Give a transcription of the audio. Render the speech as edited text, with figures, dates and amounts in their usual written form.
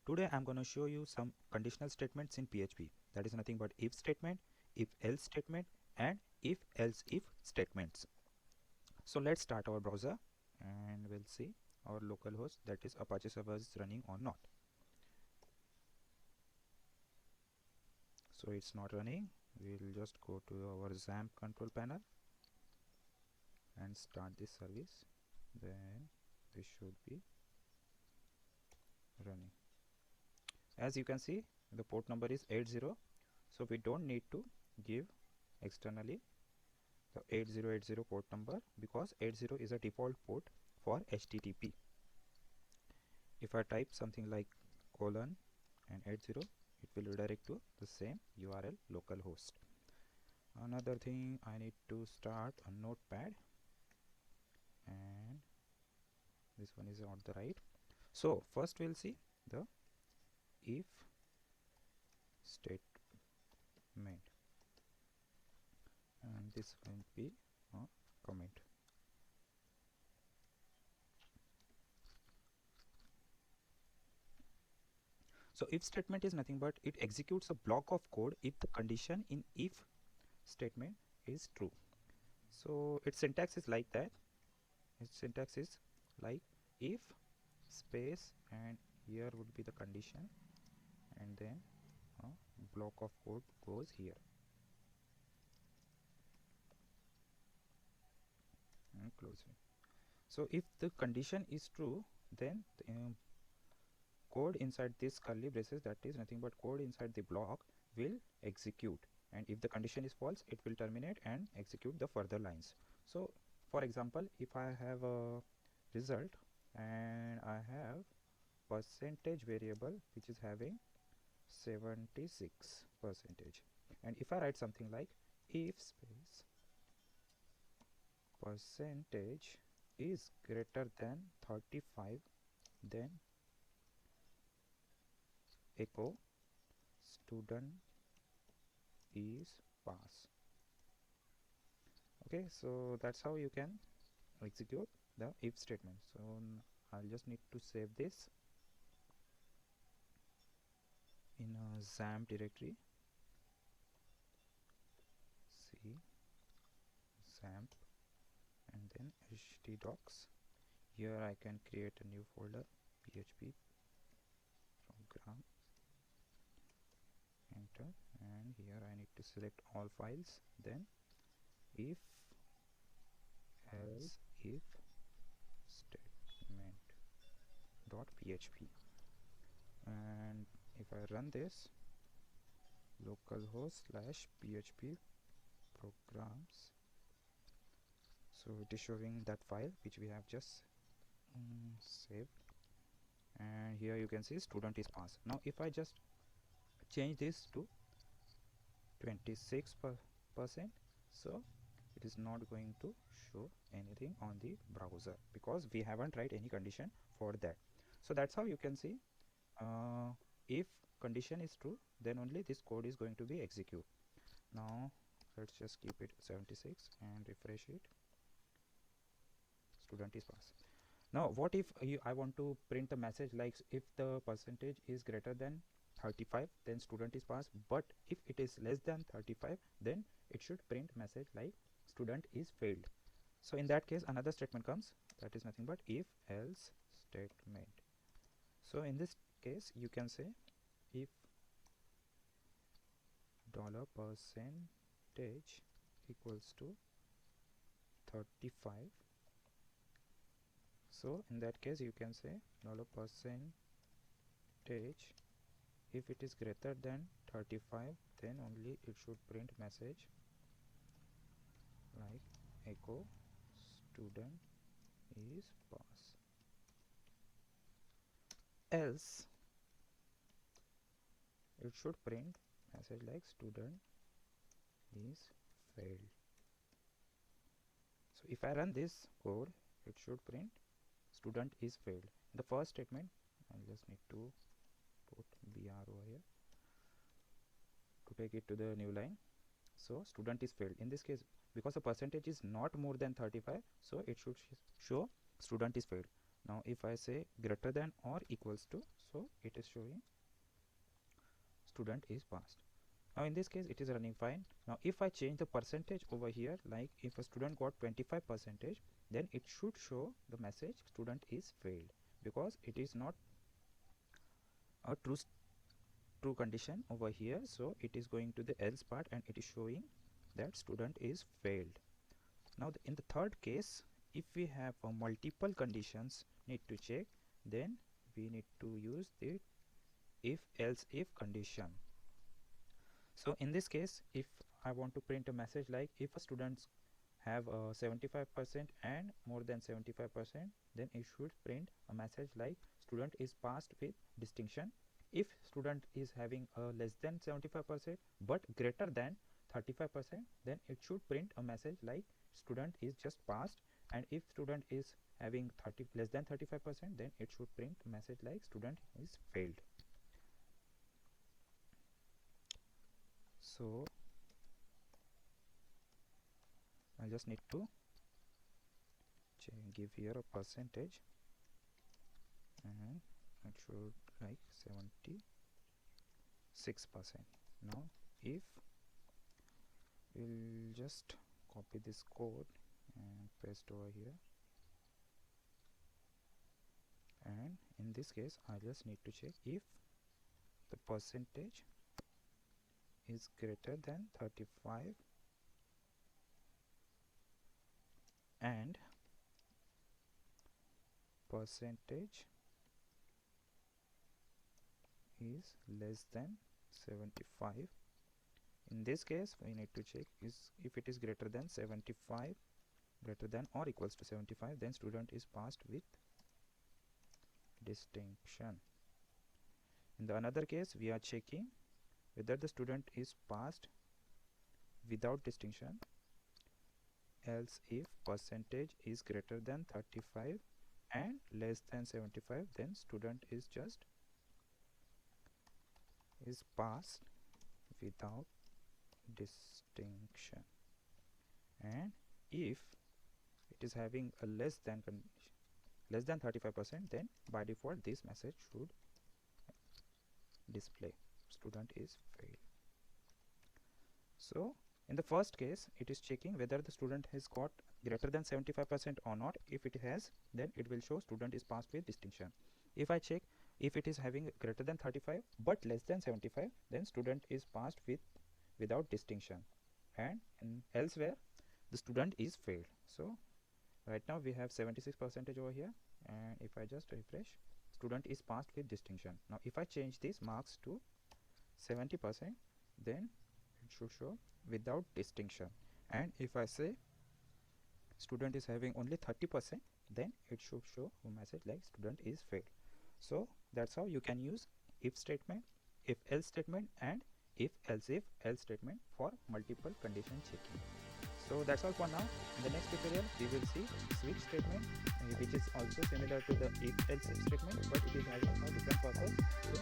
Today I'm going to show you some conditional statements in PHP. That is nothing but if statement, if else statement, and if else if statements. So let's start our browser and we'll see our localhost, that is Apache server, is running or not. So it's not running. We'll just go to our XAMPP control panel and start this service. Then this should be running. As you can see, the port number is 80, so we don't need to give externally the 8080 port number because 80 is a default port for HTTP. If I type something like colon and 80, it will redirect to the same URL localhost. Another thing, I need to start a notepad, and this one is not the right. So first we'll see the if statement, and this will be a comment. So if statement is nothing but it executes a block of code if the condition in if statement is true. So its syntax is like that. Its syntax is like if space, and here would be the condition, and then a block of code goes here and close it. So if the condition is true, then the code inside this curly braces, that is nothing but code inside the block, will execute, and if the condition is false, it will terminate and execute the further lines. So for example, if I have a result and I have percentage variable which is having 76 percentage, and if I write something like if space percentage is greater than 35, then echo student is pass. Okay, so that's how you can execute the if statement. So I'll just need to save this in a XAMPP directory. C XAMPP and then htdocs. Here I can create a new folder, PHP program, enter, and here I need to select all files, then if else if statement .php, and if I run this localhost /php programs, so it is showing that file which we have just saved, and here you can see student is passed. Now if I just change this to 26%, so it is not going to show anything on the browser because we haven't write any condition for that. So that's how you can see if condition is true, then only this code is going to be execute. Now let's just keep it 76 and refresh it. Student is passed. Now what if I want to print a message like if the percentage is greater than 35, then student is passed, but if it is less than 35, then it should print message like student is failed. So in that case another statement comes, that is nothing but if else statement. So in this case you can say if $% equals to 35, so in that case you can say $% if it is greater than 35, then only it should print message like echo student is pass, else it should print message like student is failed. So if I run this code, it should print student is failed. In the first statement, I just need to put BRO here to take it to the new line. So student is failed. In this case, because the percentage is not more than 35, so it should show student is failed. Now if I say greater than or equals to, so it is showing student is passed. Now in this case it is running fine. Now if I change the percentage over here, like if a student got 25%, then it should show the message student is failed, because it is not a true condition over here. So it is going to the else part and it is showing that student is failed. Now in the third case, if we have multiple conditions need to check, then we need to use the if else if condition. So in this case, if I want to print a message like if a students have 75% and more than 75%, then it should print a message like student is passed with distinction. If student is having less than 75% but greater than 35%, then it should print a message like student is just passed. And if student is having less than 35%, then it should print a message like student is failed. So I just need to give here a percentage, and it should like 76%. Now if we'll just copy this code and paste over here, and in this case I just need to check if the percentage is greater than 35 and percentage is less than 75. In this case we need to check is if it is greater than 75, greater than or equals to 75, then student is passed with distinction. In the another case we are checking whether the student is passed without distinction, else if percentage is greater than 35 and less than 75, then student is just is passed without distinction. And if it is having a less than 35%, then by default this message should display student is failed. So in the first case it is checking whether the student has got greater than 75% or not. If it has, then it will show student is passed with distinction. If I check if it is having greater than 35 but less than 75, then student is passed without distinction, and elsewhere the student is failed. So right now we have 76% over here, and if I just refresh, student is passed with distinction. Now if I change these marks to 70%, then it should show without distinction. And if I say student is having only 30%, then it should show a message like student is failed. So that's how you can use if statement, if else statement, and if else if else statement for multiple condition checking. So that's all for now. In the next tutorial we will see switch statement, which is also similar to the if else if statement, but it is having a different purpose. So